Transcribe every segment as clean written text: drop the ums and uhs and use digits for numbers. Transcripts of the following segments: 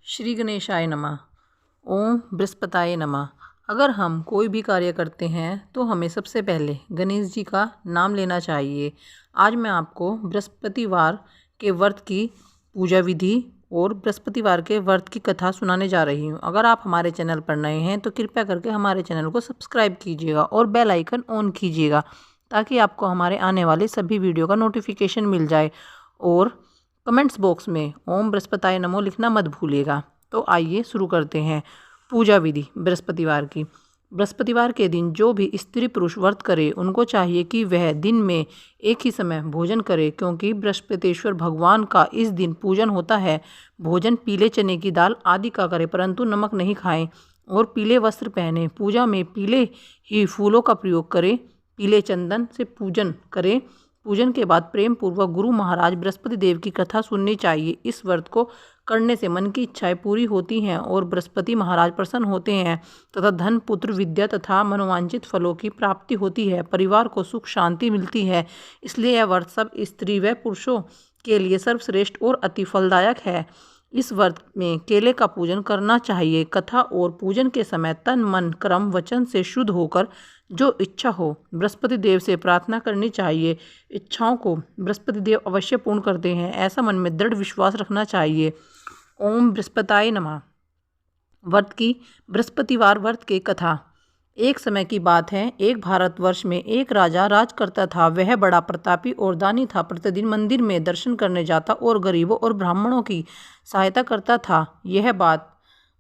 श्री गणेशाय नमः। ओम बृहस्पताय नमः। अगर हम कोई भी कार्य करते हैं तो हमें सबसे पहले गणेश जी का नाम लेना चाहिए। आज मैं आपको बृहस्पतिवार के व्रत की पूजा विधि और बृहस्पतिवार के व्रत की कथा सुनाने जा रही हूँ। अगर आप हमारे चैनल पर नए हैं तो कृपया करके हमारे चैनल को सब्सक्राइब कीजिएगा और बेल आइकन ऑन कीजिएगा ताकि आपको हमारे आने वाले सभी वीडियो का नोटिफिकेशन मिल जाए। और कमेंट्स बॉक्स में ओम बृहस्पताय नमो लिखना मत भूलिएगा। तो आइए शुरू करते हैं। पूजा विधि बृहस्पतिवार की। बृहस्पतिवार के दिन जो भी स्त्री पुरुष व्रत करे उनको चाहिए कि वह दिन में एक ही समय भोजन करे, क्योंकि बृहस्पतिश्वर भगवान का इस दिन पूजन होता है। भोजन पीले चने की दाल आदि का करे, परंतु नमक नहीं खाएं और पीले वस्त्र पहने। पूजा में पीले ही फूलों का प्रयोग करें। पीले चंदन से पूजन करें। पूजन के बाद प्रेम पूर्वक गुरु महाराज बृहस्पति देव की कथा सुननी चाहिए। इस व्रत को करने से मन की इच्छाएं पूरी होती हैं और बृहस्पति महाराज प्रसन्न होते हैं तथा धन पुत्र विद्या तथा मनोवांछित फलों की प्राप्ति होती है। परिवार को सुख शांति मिलती है। इसलिए यह व्रत सब स्त्री व पुरुषों के लिए सर्वश्रेष्ठ और अति फलदायक है। इस व्रत में केले का पूजन करना चाहिए। कथा और पूजन के समय तन मन कर्म वचन से शुद्ध होकर जो इच्छा हो बृहस्पति देव से प्रार्थना करनी चाहिए। इच्छाओं को बृहस्पति देव अवश्य पूर्ण करते हैं, ऐसा मन में दृढ़ विश्वास रखना चाहिए। ओम बृहस्पताय नमः। व्रत की बृहस्पतिवार व्रत की कथा। एक समय की बात है, एक भारतवर्ष में एक राजा राज करता था। वह बड़ा प्रतापी और दानी था। प्रतिदिन मंदिर में दर्शन करने जाता और गरीबों और ब्राह्मणों की सहायता करता था। यह बात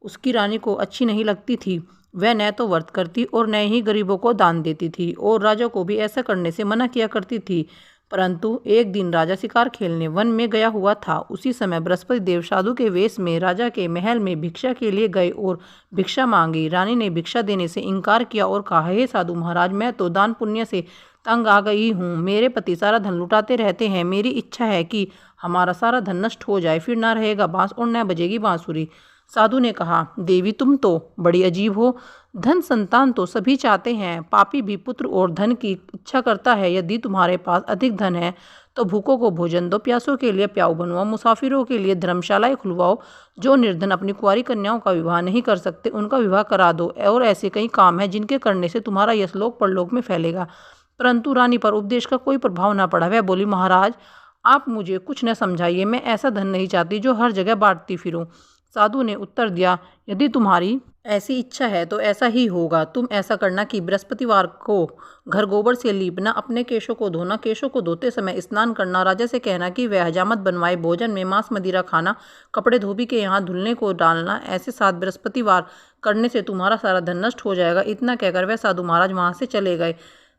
उसकी रानी को अच्छी नहीं लगती थी। वह न तो व्रत करती और न ही गरीबों को दान देती थी और राजा को भी ऐसा करने से मना किया करती थी। परंतु एक दिन राजा शिकार खेलने वन में गया हुआ था। उसी समय बृहस्पति देव साधु के वेश में राजा के महल में भिक्षा के लिए गए और भिक्षा मांगी। रानी ने भिक्षा देने से इनकार किया और कहा, हे साधु महाराज, मैं तो दान पुण्य से तंग आ गई हूँ। मेरे पति सारा धन लुटाते रहते हैं। मेरी इच्छा है कि हमारा सारा धन नष्ट हो जाए, फिर ना रहेगा बांस और न बजेगी बांसुरी। साधु ने कहा, देवी तुम तो बड़ी अजीब हो। धन संतान तो सभी चाहते हैं, पापी भी पुत्र और धन की इच्छा करता है। यदि तुम्हारे पास अधिक धन है तो भूखों को भोजन दो, प्यासों के लिए प्याऊ बनवाओ, मुसाफिरों के लिए धर्मशालाएं खुलवाओ। जो निर्धन अपनी कुंवारी कन्याओं का विवाह नहीं कर सकते उनका विवाह करा दो। और ऐसे कई काम हैं जिनके करने से तुम्हारा यश लोक परलोक में फैलेगा। परंतु रानी पर उपदेश का कोई प्रभाव न पड़ा। वह बोली, महाराज आप मुझे कुछ न समझाइए, मैं ऐसा धन नहीं चाहती जो हर जगह बांटती फिरूं। साधु ने उत्तर दिया, यदि तुम्हारी ऐसी इच्छा है तो ऐसा ही होगा। तुम ऐसा करना कि बृहस्पतिवार को घर गोबर से लीपना, अपने केशों को धोना, केशों को धोते समय स्नान करना, राजा से कहना कि वह हजामत बनवाए, भोजन में मांस मदिरा खाना, कपड़े धोबी के यहाँ धुलने को डालना। ऐसे 7 बृहस्पतिवार करने से तुम्हारा सारा धन नष्ट हो जाएगा। इतना कहकर वह साधु महाराज वहाँ से चले गए।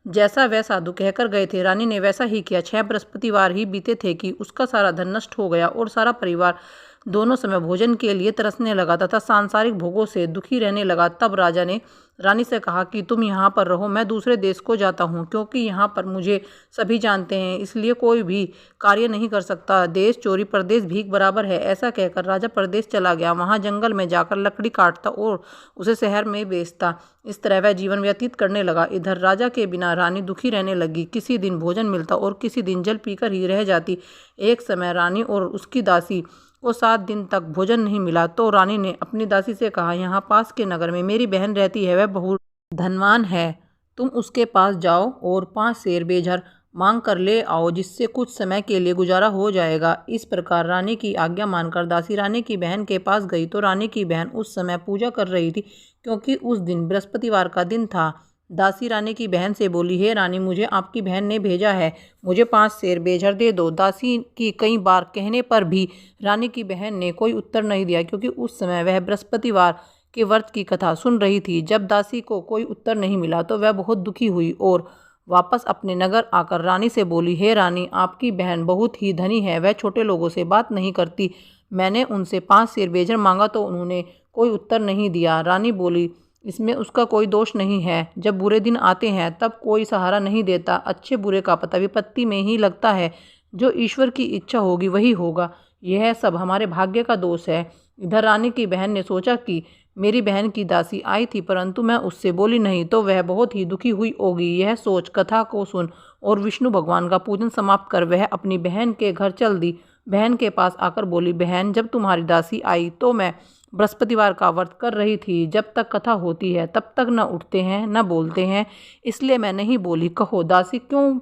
जैसा वह साधु कहकर गए थे, रानी ने वैसा ही किया। 6 बृहस्पतिवार ही बीते थे कि उसका सारा धन नष्ट हो गया और सारा परिवार दोनों समय भोजन के लिए तरसने लगा तथा सांसारिक भोगों से दुखी रहने लगा। तब राजा ने रानी से कहा कि तुम यहाँ पर रहो, मैं दूसरे देश को जाता हूँ, क्योंकि यहाँ पर मुझे सभी जानते हैं, इसलिए कोई भी कार्य नहीं कर सकता। देश चोरी परदेश भीख बराबर है। ऐसा कहकर राजा परदेश चला गया। वहाँ जंगल में जाकर लकड़ी काटता और उसे शहर में बेचता। इस तरह वह जीवन व्यतीत करने लगा। इधर राजा के बिना रानी दुखी रहने लगी। किसी दिन भोजन मिलता और किसी दिन जल पीकर ही रह जाती। एक समय रानी और उसकी दासी को 7 दिन तक भोजन नहीं मिला तो रानी ने अपनी दासी से कहा, यहाँ पास के नगर में मेरी बहन रहती है, वह बहुत धनवान है। तुम उसके पास जाओ और 5 सेर बेझर मांग कर ले आओ, जिससे कुछ समय के लिए गुजारा हो जाएगा। इस प्रकार रानी की आज्ञा मानकर दासी रानी की बहन के पास गई तो रानी की बहन उस समय पूजा कर रही थी, क्योंकि उस दिन बृहस्पतिवार का दिन था। दासी रानी की बहन से बोली, हे रानी, मुझे आपकी बहन ने भेजा है, मुझे 5 सेर बेझर दे दो। दासी की कई बार कहने पर भी रानी की बहन ने कोई उत्तर नहीं दिया, क्योंकि उस समय वह बृहस्पतिवार के व्रत की कथा सुन रही थी। जब दासी को कोई उत्तर नहीं मिला तो वह बहुत दुखी हुई और वापस अपने नगर आकर रानी से बोली, हे रानी, आपकी बहन बहुत ही धनी है, वह छोटे लोगों से बात नहीं करती। मैंने उनसे 5 सेर बेझर मांगा तो उन्होंने कोई उत्तर नहीं दिया। रानी बोली, इसमें उसका कोई दोष नहीं है। जब बुरे दिन आते हैं तब कोई सहारा नहीं देता। अच्छे बुरे का पता विपत्ति में ही लगता है। जो ईश्वर की इच्छा होगी वही होगा। यह सब हमारे भाग्य का दोष है। इधर रानी की बहन ने सोचा कि मेरी बहन की दासी आई थी, परंतु मैं उससे बोली नहीं तो वह बहुत ही दुखी हुई होगी। यह सोच कथा को सुन और विष्णु भगवान का पूजन समाप्त कर वह अपनी बहन के घर चल दी। बहन के पास आकर बोली, बहन जब तुम्हारी दासी आई तो मैं बृहस्पतिवार का व्रत कर रही थी। जब तक कथा होती है तब तक न उठते हैं न बोलते हैं, इसलिए मैं नहीं बोली। कहो दासी क्यों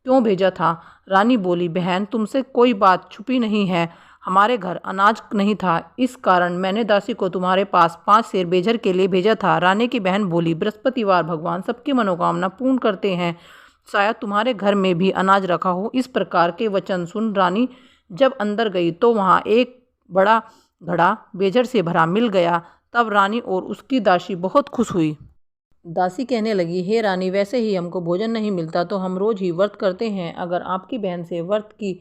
क्यों भेजा था? रानी बोली, बहन तुमसे कोई बात छुपी नहीं है, हमारे घर अनाज नहीं था, इस कारण मैंने दासी को तुम्हारे पास 5 सेर बेजर के लिए भेजा था। रानी की बहन बोली, बृहस्पतिवार भगवान सबकी मनोकामना पूर्ण करते हैं, शायद तुम्हारे घर में भी अनाज रखा हो। इस प्रकार के वचन सुन रानी जब अंदर गई तो वहाँ एक बड़ा घड़ा बेजर से भरा मिल गया। तब रानी और उसकी दासी बहुत खुश हुई। दासी कहने लगी, हे रानी, वैसे ही हमको भोजन नहीं मिलता तो हम रोज ही व्रत करते हैं। अगर आपकी बहन से व्रत की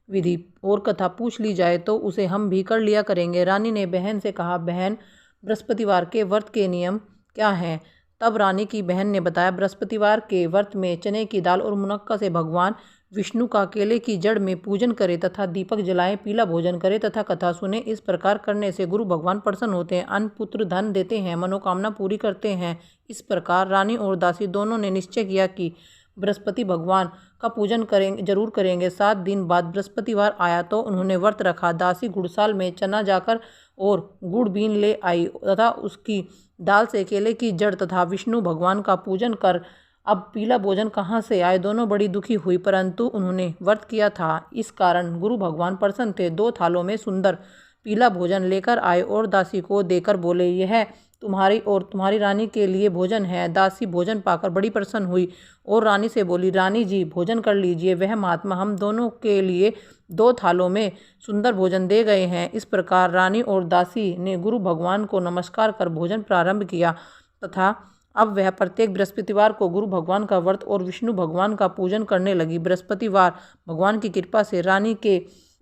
विधि और कथा पूछ ली जाए तो उसे हम भी कर लिया करेंगे। रानी ने बहन से कहा, बहन बृहस्पतिवार के व्रत के नियम क्या हैं? तब रानी की बहन ने बताया, बृहस्पतिवार के व्रत में चने की दाल और मुनक्का से भगवान विष्णु का केले की जड़ में पूजन करे तथा दीपक जलाएं, पीला भोजन करे तथा कथा सुने। इस प्रकार करने से गुरु भगवान प्रसन्न होते हैं, अन्न पुत्र धन देते हैं, मनोकामना पूरी करते हैं। इस प्रकार रानी और दासी दोनों ने निश्चय किया कि बृहस्पति भगवान का पूजन करेंगे, जरूर करेंगे। 7 दिन बाद बृहस्पतिवार आया तो उन्होंने व्रत रखा। दासी गुड़साल में चना जाकर और गुड़ बीन ले आई तथा उसकी दाल से केले की जड़ तथा विष्णु भगवान का पूजन कर अब पीला भोजन कहाँ से आए? दोनों बड़ी दुखी हुई, परंतु उन्होंने व्रत किया था, इस कारण गुरु भगवान प्रसन्न थे। 2 थालों में सुंदर पीला भोजन लेकर आए और दासी को देकर बोले, यह तुम्हारी और तुम्हारी रानी के लिए भोजन है। दासी भोजन पाकर बड़ी प्रसन्न हुई और रानी से बोली, रानी जी भोजन कर लीजिए, वह महात्मा हम दोनों के लिए 2 थालों में सुंदर भोजन दे गए हैं। इस प्रकार रानी और दासी ने गुरु भगवान को नमस्कार कर भोजन प्रारंभ किया तथा अब वह प्रत्येक बृहस्पतिवार को गुरु भगवान का व्रत और विष्णु भगवान का पूजन करने लगी। बृहस्पतिवार भगवान की कृपा से रानी के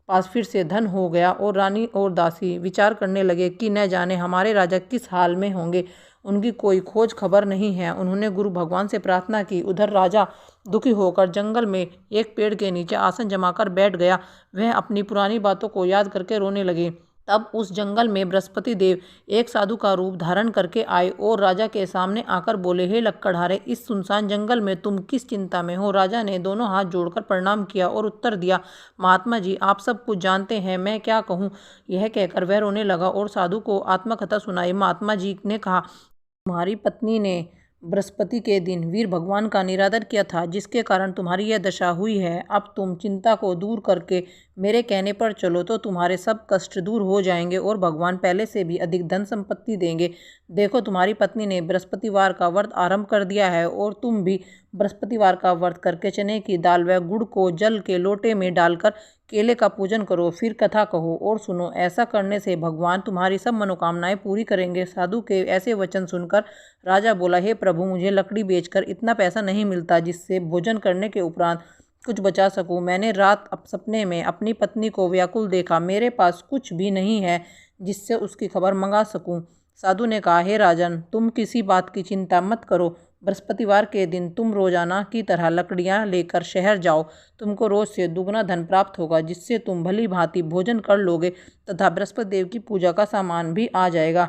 पास फिर से धन हो गया और रानी और दासी विचार करने लगे कि न जाने हमारे राजा किस हाल में होंगे, उनकी कोई खोज खबर नहीं है। उन्होंने गुरु भगवान से प्रार्थना की। उधर राजा दुखी होकर जंगल में एक पेड़ के नीचे आसन जमाकर बैठ गया। वह अपनी पुरानी बातों को याद करके रोने लगे। तब उस जंगल में बृहस्पति देव एक साधु का रूप धारण करके आए और राजा के सामने आकर बोले, हे लक्कड़हारे, इस सुनसान जंगल में तुम किस चिंता में हो? राजा ने दोनों हाथ जोड़कर प्रणाम किया और उत्तर दिया, महात्मा जी आप सब कुछ जानते हैं, मैं क्या कहूँ? यह कहकर वह रोने लगा और साधु को आत्मकथा सुनाई। महात्मा जी ने कहा, तुम्हारी पत्नी ने बृहस्पति के दिन वीर भगवान का निरादर किया था, जिसके कारण तुम्हारी यह दशा हुई है। अब तुम चिंता को दूर करके मेरे कहने पर चलो तो तुम्हारे सब कष्ट दूर हो जाएंगे और भगवान पहले से भी अधिक धन संपत्ति देंगे। देखो तुम्हारी पत्नी ने बृहस्पतिवार का व्रत आरंभ कर दिया है और तुम भी बृहस्पतिवार का व्रत करके चने की दाल व गुड़ को जल के लोटे में डालकर केले का पूजन करो, फिर कथा कहो और सुनो। ऐसा करने से भगवान तुम्हारी सब मनोकामनाएं पूरी करेंगे। साधु के ऐसे वचन सुनकर राजा बोला, हे प्रभु, मुझे लकड़ी बेचकर इतना पैसा नहीं मिलता जिससे भोजन करने के उपरांत कुछ बचा सकूं। मैंने रात सपने में अपनी पत्नी को व्याकुल देखा, मेरे पास कुछ भी नहीं है जिससे उसकी खबर मंगा सकूं। साधु ने कहा, हे राजन, तुम किसी बात की चिंता मत करो। बृहस्पतिवार के दिन तुम रोजाना की तरह लकड़ियां लेकर शहर जाओ, तुमको रोज से दुगना धन प्राप्त होगा, जिससे तुम भली भांति भोजन कर लोगे तथा बृहस्पति देव की पूजा का सामान भी आ जाएगा।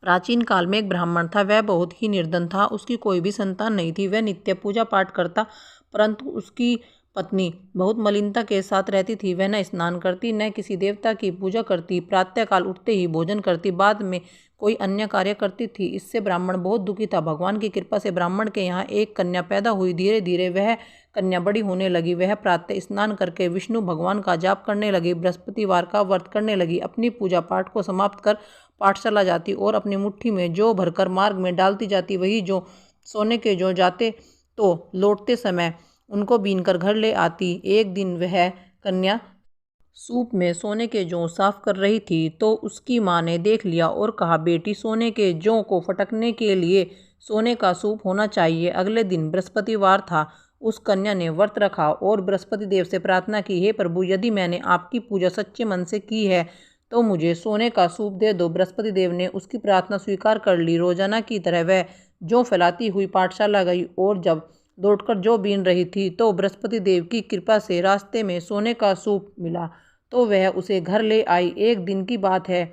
प्राचीन काल में एक ब्राह्मण था, वह बहुत ही निर्धन था, उसकी कोई भी संतान नहीं थी। वह नित्य पूजा पाठ करता, परंतु उसकी पत्नी बहुत मलिनता के साथ रहती थी। वह न स्नान करती, न किसी देवता की पूजा करती, प्रातःकाल उठते ही भोजन करती, बाद में कोई अन्य कार्य करती थी। इससे ब्राह्मण बहुत दुखी था। भगवान की कृपा से ब्राह्मण के यहाँ एक कन्या पैदा हुई। धीरे धीरे वह कन्या बड़ी होने लगी। वह प्रातः स्नान करके विष्णु भगवान का जाप करने लगी, बृहस्पतिवार का व्रत करने लगी, अपनी पूजा पाठ को समाप्त कर पाठशाला जाती और अपनी मुट्ठी में जौ भरकर मार्ग में डालती जाती। वही जो सोने के जौ जाते तो लौटते समय उनको बीनकर घर ले आती। एक दिन वह कन्या सूप में सोने के जौ साफ कर रही थी तो उसकी माँ ने देख लिया और कहा, बेटी, सोने के जौ को फटकने के लिए सोने का सूप होना चाहिए। अगले दिन बृहस्पतिवार था। उस कन्या ने व्रत रखा और बृहस्पति देव से प्रार्थना की, हे प्रभु, यदि मैंने आपकी पूजा सच्चे मन से की है तो मुझे सोने का सूप दे दो। बृहस्पति देव ने उसकी प्रार्थना स्वीकार कर ली। रोजाना की तरह वह जौ फैलाती हुई पाठशाला गई और जब लौटकर जौ बीन रही थी तो बृहस्पति देव की कृपा से रास्ते में सोने का सूप मिला तो वह उसे घर ले आई। एक दिन की बात है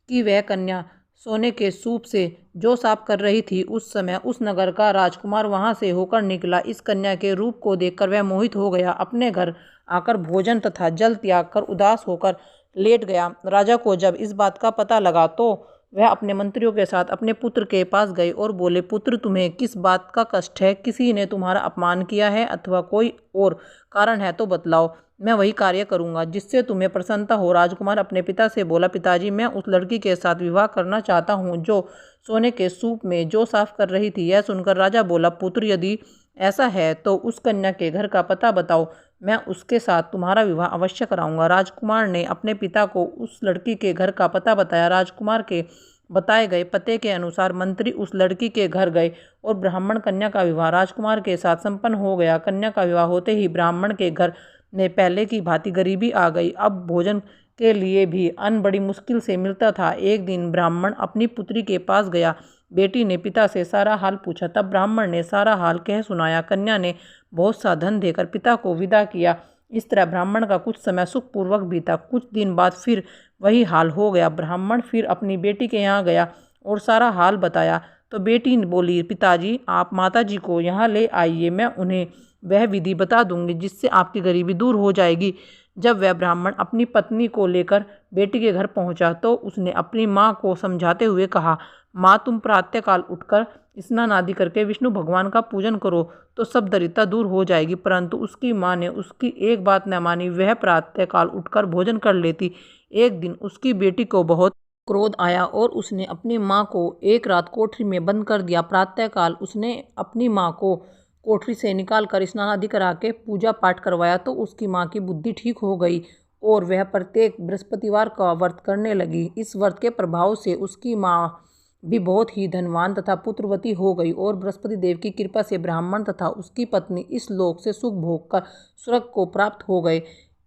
कि वह कन्या सोने के सूप से जौ साफ कर रही थी। उस समय उस नगर का राजकुमार वहां से होकर निकला। इस कन्या के रूप को देखकर वह मोहित हो गया। अपने घर आकर भोजन तथा जल त्याग कर उदास होकर लेट गया। राजा को जब इस बात का पता लगा तो वह अपने मंत्रियों के साथ अपने पुत्र के पास गए और बोले, पुत्र, तुम्हें किस बात का कष्ट है? किसी ने तुम्हारा अपमान किया है अथवा कोई और कारण है तो बतलाओ, मैं वही कार्य करूंगा जिससे तुम्हें प्रसन्नता हो। राजकुमार अपने पिता से बोला, पिताजी, मैं उस लड़की के साथ विवाह करना चाहता हूँ जो सोने के सूप में जौ साफ कर रही थी। यह सुनकर राजा बोला, पुत्र, यदि ऐसा है तो उस कन्या के घर का पता बताओ, मैं उसके साथ तुम्हारा विवाह अवश्य कराऊंगा। राजकुमार ने अपने पिता को उस लड़की के घर का पता बताया। राजकुमार के बताए गए पते के अनुसार मंत्री उस लड़की के घर गए और ब्राह्मण कन्या का विवाह राजकुमार के साथ संपन्न हो गया। कन्या का विवाह होते ही ब्राह्मण के घर में पहले की भांति गरीबी आ गई। अब भोजन के लिए भी अन्न बड़ी मुश्किल से मिलता था। एक दिन ब्राह्मण अपनी पुत्री के पास गया। बेटी ने पिता से सारा हाल पूछा। तब ब्राह्मण ने सारा हाल कह सुनाया। कन्या ने बहुत सा धन देकर पिता को विदा किया। इस तरह ब्राह्मण का कुछ समय सुखपूर्वक बीता। कुछ दिन बाद फिर वही हाल हो गया। ब्राह्मण फिर अपनी बेटी के यहाँ गया और सारा हाल बताया तो बेटी बोली, पिताजी, आप माताजी को यहाँ ले आइए, मैं उन्हें वह विधि बता दूंगी जिससे आपकी गरीबी दूर हो जाएगी। जब वह ब्राह्मण अपनी पत्नी को लेकर बेटी के घर पहुंचा तो उसने अपनी माँ को समझाते हुए कहा, माँ, तुम प्रातःकाल उठकर स्नान आदि करके विष्णु भगवान का पूजन करो तो सब दरिद्रता दूर हो जाएगी। परंतु उसकी माँ ने उसकी एक बात न मानी। वह प्रातःकाल उठकर भोजन कर लेती। एक दिन उसकी बेटी को बहुत क्रोध आया और उसने अपनी माँ को एक रात कोठरी में बंद कर दिया। प्रातःकाल उसने अपनी माँ को कोठरी से निकाल कर स्नान आदि करा के पूजा पाठ करवाया तो उसकी माँ की बुद्धि ठीक हो गई और वह प्रत्येक बृहस्पतिवार का व्रत करने लगी। इस व्रत के प्रभाव से उसकी माँ भी बहुत ही धनवान तथा पुत्रवती हो गई और बृहस्पति देव की कृपा से ब्राह्मण तथा उसकी पत्नी इस लोक से सुख भोग कर स्वर्ग को प्राप्त हो गए।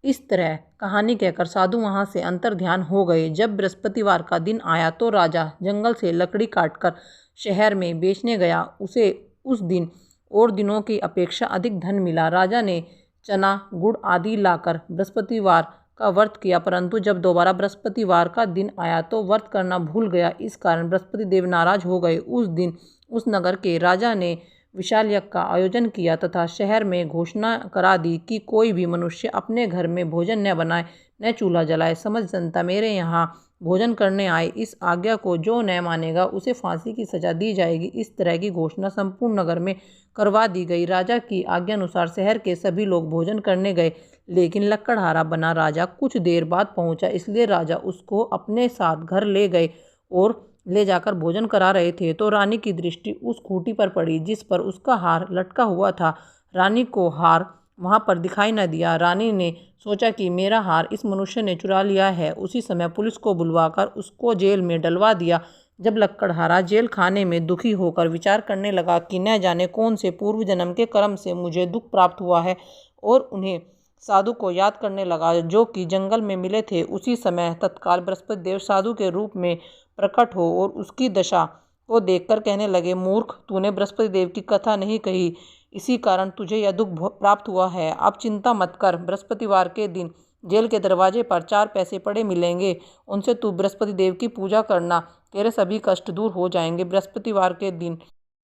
इस तरह कहानी कहकर साधु वहां से अंतर ध्यान हो गए। जब बृहस्पतिवार का दिन आया तो राजा जंगल से लकड़ी काटकर शहर में बेचने गया। उसे उस दिन और दिनों की अपेक्षा अधिक धन मिला। राजा ने चना, गुड़ आदि लाकर बृहस्पतिवार का व्रत किया, परंतु जब दोबारा बृहस्पतिवार का दिन आया तो व्रत करना भूल गया। इस कारण बृहस्पति देव नाराज हो गए। उस दिन उस नगर के राजा ने विशाल यज्ञ का आयोजन किया तथा शहर में घोषणा करा दी कि कोई भी मनुष्य अपने घर में भोजन न बनाए, न चूल्हा जलाए। समझ जनता मेरे यहाँ भोजन करने आए। इस आज्ञा को जो न मानेगा उसे फांसी की सजा दी जाएगी। इस तरह की घोषणा संपूर्ण नगर में करवा दी गई। राजा की आज्ञा अनुसार शहर के सभी लोग भोजन करने गए, लेकिन लक्कड़हारा बना राजा कुछ देर बाद पहुंचा, इसलिए राजा उसको अपने साथ घर ले गए और ले जाकर भोजन करा रहे थे तो रानी की दृष्टि उस खूंटी पर पड़ी जिस पर उसका हार लटका हुआ था। रानी को हार वहां पर दिखाई न दिया। रानी ने सोचा कि मेरा हार इस मनुष्य ने चुरा लिया है। उसी समय पुलिस को बुलवाकर उसको जेल में डलवा दिया। जब लक्कड़हारा जेल खाने में दुखी होकर विचार करने लगा कि न जाने कौन से पूर्व जन्म के कर्म से मुझे दुख प्राप्त हुआ है और उन्हें साधु को याद करने लगा जो कि जंगल में मिले थे, उसी समय तत्काल बृहस्पति देव साधु के रूप में प्रकट हो और उसकी दशा को देखकर कहने लगे, मूर्ख, तूने बृहस्पति देव की कथा नहीं कही, इसी कारण तुझे यह दुख प्राप्त हुआ है। अब चिंता मत कर, बृहस्पतिवार के दिन जेल के दरवाजे पर 4 पैसे पड़े मिलेंगे, उनसे तू बृहस्पति देव की पूजा करना, तेरे सभी कष्ट दूर हो जाएंगे। बृहस्पतिवार के दिन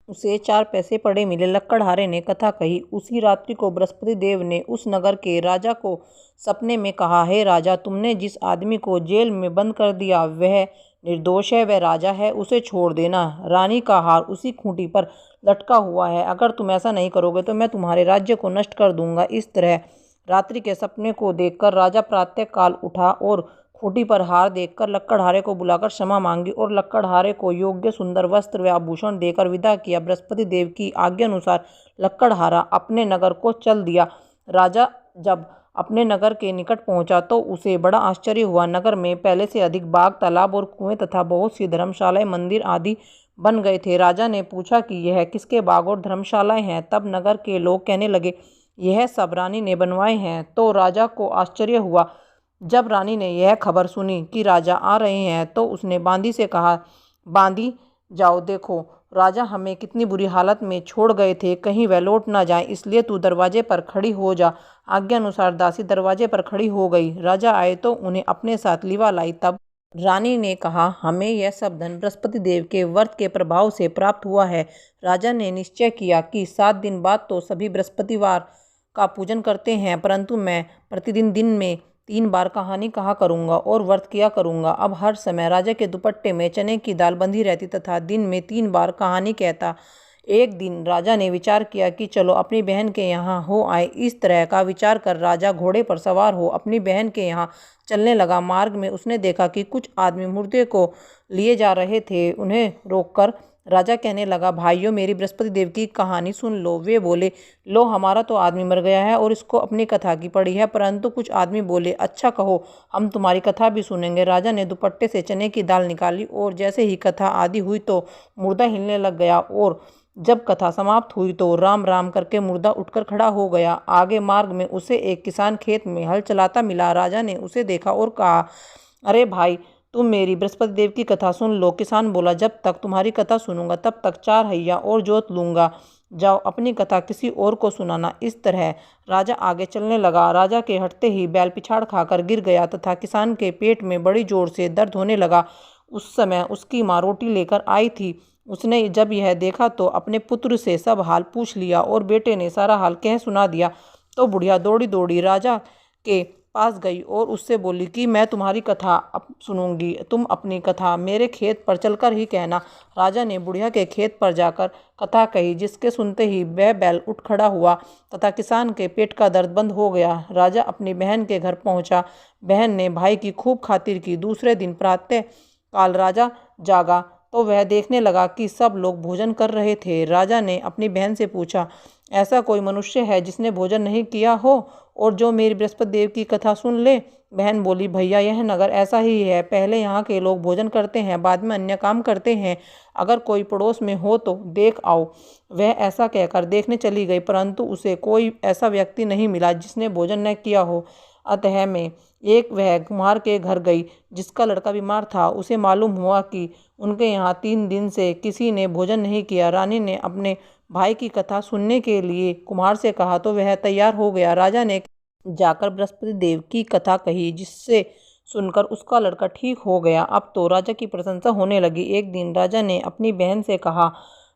उसे 4 पैसे पड़े मिले। लक्कड़हारे ने कथा कही। उसी रात्रि को बृहस्पति देव ने उस नगर के राजा को सपने में कहा, हे राजा, तुमने जिस आदमी को जेल में बंद कर दिया वह निर्दोष है, वह राजा है, उसे छोड़ देना। रानी का हार उसी खूंटी पर लटका हुआ है। अगर तुम ऐसा नहीं करोगे तो मैं तुम्हारे राज्य को नष्ट कर दूंगा। इस तरह रात्रि के सपने को देखकर राजा प्रातःकाल उठा और खूंटी पर हार देखकर लक्कड़हारे को बुलाकर क्षमा मांगी और लक्कड़हारे को योग्य सुंदर वस्त्र व आभूषण देकर विदा किया। बृहस्पति देव की आज्ञा अनुसार लक्कड़हारा अपने नगर को चल दिया। राजा जब अपने नगर के निकट पहुंचा तो उसे बड़ा आश्चर्य हुआ। नगर में पहले से अधिक बाग, तालाब और कुएं तथा बहुत सी धर्मशालाएं, मंदिर आदि बन गए थे। राजा ने पूछा कि यह किसके बाग और धर्मशालाएं हैं? तब नगर के लोग कहने लगे, यह सब रानी ने बनवाए हैं। तो राजा को आश्चर्य हुआ। जब रानी ने यह खबर सुनी कि राजा आ रहे हैं तो उसने बांदी से कहा, बांदी, जाओ देखो राजा हमें कितनी बुरी हालत में छोड़ गए थे, कहीं वह लौट ना जाए, इसलिए तू दरवाजे पर खड़ी हो जा। आज्ञा अनुसार दासी दरवाजे पर खड़ी हो गई। राजा आए तो उन्हें अपने साथ लिवा लाई। तब रानी ने कहा, हमें यह सब धन बृहस्पति देव के व्रत के प्रभाव से प्राप्त हुआ है। राजा ने निश्चय किया कि 7 दिन बाद तो सभी बृहस्पतिवार का पूजन करते हैं, परंतु मैं प्रतिदिन दिन में 3 बार कहानी कहा करूँगा और व्रत किया करूँगा। अब हर समय राजा के दुपट्टे में चने की दाल बंधी रहती तथा दिन में 3 बार कहानी कहता। एक दिन राजा ने विचार किया कि चलो अपनी बहन के यहाँ हो आए। इस तरह का विचार कर राजा घोड़े पर सवार हो अपनी बहन के यहाँ चलने लगा। मार्ग में उसने देखा कि कुछ आदमी मुर्दे को लिए जा रहे थे। उन्हें रोककर राजा कहने लगा, भाइयों, मेरी बृहस्पति देव की कहानी सुन लो। वे बोले, लो, हमारा तो आदमी मर गया है और इसको अपनी कथा की पड़ी है। परंतु कुछ आदमी बोले, अच्छा कहो, हम तुम्हारी कथा भी सुनेंगे। राजा ने दुपट्टे से चने की दाल निकाली और जैसे ही कथा आदि हुई तो मुर्दा हिलने लग गया और जब कथा समाप्त हुई तो राम राम करके मुर्दा उठकर खड़ा हो गया। आगे मार्ग में उसे एक किसान खेत में हल चलाता मिला। राजा ने उसे देखा और कहा, अरे भाई, तुम मेरी बृहस्पति देव की कथा सुन लो। किसान बोला, जब तक तुम्हारी कथा सुनूंगा तब तक 4 हैया और जोत लूंगा। जाओ, अपनी कथा किसी और को सुनाना। इस तरह राजा आगे चलने लगा। राजा के हटते ही बैल पिछाड़ खाकर गिर गया तथा किसान के पेट में बड़ी जोर से दर्द होने लगा। उस समय उसकी माँ रोटी लेकर आई थी। उसने जब यह देखा तो अपने पुत्र से सब हाल पूछ लिया और बेटे ने सारा हाल कह सुना दिया। तो बुढ़िया दौड़ी दौड़ी राजा के पास गई और उससे बोली कि मैं तुम्हारी कथा अब सुनूंगी, तुम अपनी कथा मेरे खेत पर चलकर ही कहना। राजा ने बुढ़िया के खेत पर जाकर कथा कही, जिसके सुनते ही वह बैल उठ खड़ा हुआ तथा किसान के पेट का दर्द बंद हो गया। राजा अपनी बहन के घर पहुंचा। बहन ने भाई की खूब खातिर की। दूसरे दिन प्रातः काल राजा जागा तो वह देखने लगा कि सब लोग भोजन कर रहे थे। राजा ने अपनी बहन से पूछा, ऐसा कोई मनुष्य है जिसने भोजन नहीं किया हो और जो मेरी बृहस्पति देव की कथा सुन ले? बहन बोली, भैया, यह नगर ऐसा ही है। पहले यहाँ के लोग भोजन करते हैं, बाद में अन्य काम करते हैं। अगर कोई पड़ोस में हो तो देख आओ। वह ऐसा कहकर देखने चली गई, परंतु उसे कोई ऐसा व्यक्ति नहीं मिला जिसने भोजन न किया हो। अतः में एक वह कुम्हार के घर गई जिसका लड़का बीमार था। उसे मालूम हुआ कि उनके यहाँ 3 दिन से किसी ने भोजन नहीं किया। रानी ने अपने भाई की कथा सुनने के लिए कुम्हार से कहा तो वह तैयार हो गया। राजा ने जाकर बृहस्पति देव की कथा कही, जिससे सुनकर उसका लड़का ठीक हो गया। अब तो राजा की प्रशंसा होने लगी। एक दिन राजा ने अपनी बहन से कहा,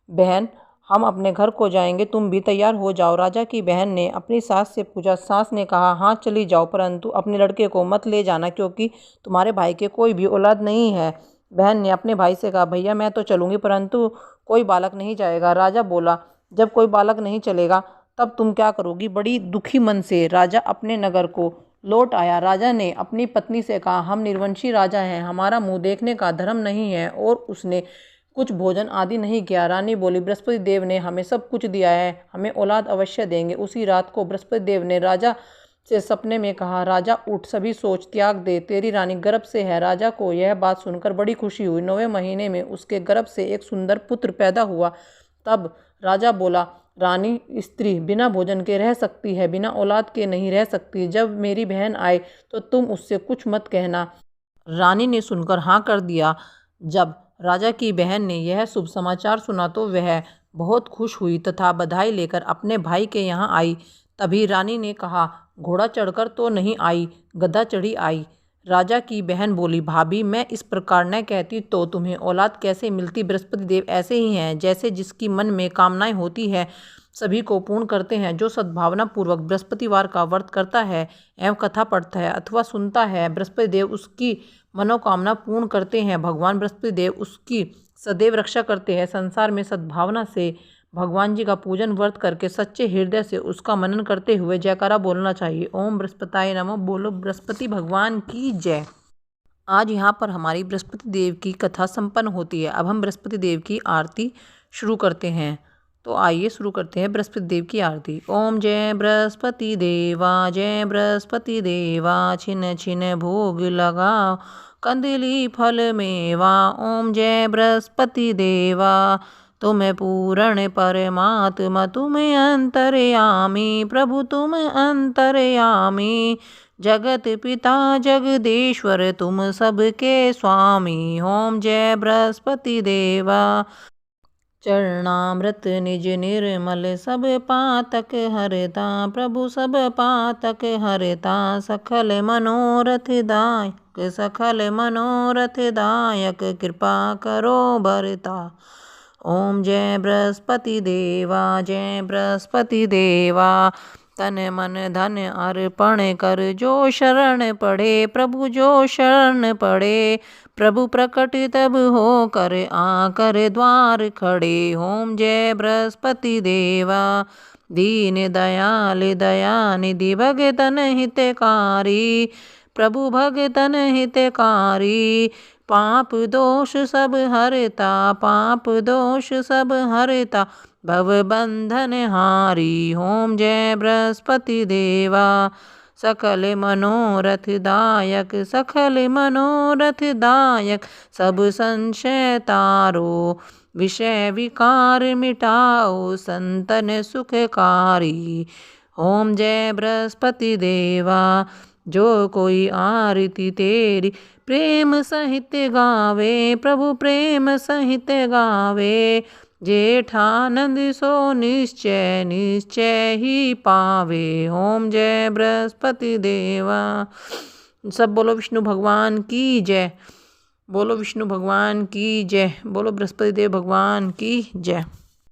बहन, हम अपने घर को जाएंगे, तुम भी तैयार हो जाओ। राजा की बहन ने अपनी सास से पूछा। सास ने कहा, हाँ, चली जाओ, परंतु अपने लड़के को मत ले जाना, क्योंकि तुम्हारे भाई के कोई भी औलाद नहीं है। बहन ने अपने भाई से कहा, भैया, मैं तो चलूंगी, परंतु कोई बालक नहीं जाएगा। राजा बोला, जब कोई बालक नहीं चलेगा तब तुम क्या करोगी? बड़ी दुखी मन से राजा अपने नगर को लौट आया। राजा ने अपनी पत्नी से कहा, हम निर्वंशी राजा हैं, हमारा मुंह देखने का धर्म नहीं है। और उसने कुछ भोजन आदि नहीं किया। रानी बोली, बृहस्पति देव ने हमें सब कुछ दिया है, हमें औलाद अवश्य देंगे। उसी रात को बृहस्पति देव ने राजा से सपने में कहा, राजा उठ, सभी सोच त्याग दे, तेरी रानी गर्भ से है। राजा को यह बात सुनकर बड़ी खुशी हुई। 9वें महीने में उसके गर्भ से एक सुंदर पुत्र पैदा हुआ। तब राजा बोला, रानी स्त्री बिना भोजन के रह सकती है, बिना औलाद के नहीं रह सकती। जब मेरी बहन आए तो तुम उससे कुछ मत कहना। रानी ने सुनकर हाँ कर दिया। जब राजा की बहन ने यह शुभ समाचार सुना तो वह बहुत खुश हुई तथा बधाई लेकर अपने भाई के यहाँ आई। तभी रानी ने कहा, घोड़ा चढ़कर तो नहीं आई, गधा चढ़ी आई। राजा की बहन बोली, भाभी, मैं इस प्रकार न कहती तो तुम्हें औलाद कैसे मिलती? बृहस्पति देव ऐसे ही हैं, जैसे जिसकी मन में कामनाएं होती है सभी को पूर्ण करते हैं। जो सद्भावना पूर्वक बृहस्पतिवार का व्रत करता है एवं कथा पढ़ता है अथवा सुनता है, बृहस्पति देव उसकी मनोकामना पूर्ण करते हैं। भगवान बृहस्पति देव उसकी सदैव रक्षा करते हैं। संसार में सद्भावना से भगवान जी का पूजन व्रत करके सच्चे हृदय से उसका मनन करते हुए जयकारा बोलना चाहिए। ओम बृहस्पताय नमः। बोलो बृहस्पति भगवान की जय। आज यहाँ पर हमारी बृहस्पति देव की कथा संपन्न होती है। अब हम बृहस्पति देव की आरती शुरू करते हैं। तो आइए शुरू करते हैं बृहस्पति देव की आरती। ओम जय बृहस्पति देवा, जय बृहस्पति देवा, छिन छिन भोग लगाओ, कंदली फल मेवा। ओम जय बृहस्पति देवा, तुम पूर्ण परमात्मा, तुम अंतर्यामी, प्रभु तुम अंतर्यामी, जगत पिता जगदीश्वर, तुम सबके स्वामी। ओम जय बृहस्पति देवा। चरणामृत निज निर्मल, सब पातक हरता, प्रभु सब पातक हरता, सकल मनोरथ दायक, सकल मनोरथ दायक, कृपा करो भरता। ओम जय बृहस्पति देवा, जय बृहस्पति देवा, तन मन धन अर्पण कर जो शरण पड़े, प्रभु जो शरण पड़े। प्रभु प्रकट तब हो कर आकर द्वार खड़े, ओम जय बृहस्पति देवा। दीन दयाल दयानिधि भगतन हितकारी, प्रभु भगतन हितकारी। पाप दोष सब हरता, पाप दोष सब हरता, भव बंधन हारी। ओम जय बृहस्पति देवा। सकल मनोरथ दायक, सकल मनोरथ दायक, सब संशय तारो। विषय विकार मिटाओ, संतन सुखकारी। ओम जय बृहस्पति देवा। जो कोई आरती तेरी प्रेम सहित गावे, प्रभु प्रेम सहित गावे। जेठानंद सो निश्चय निश्चय ही पावे। ओम जय बृहस्पति देवा। सब बोलो विष्णु भगवान की जय, बोलो विष्णु भगवान की जय, बोलो बृहस्पति देव भगवान की जय।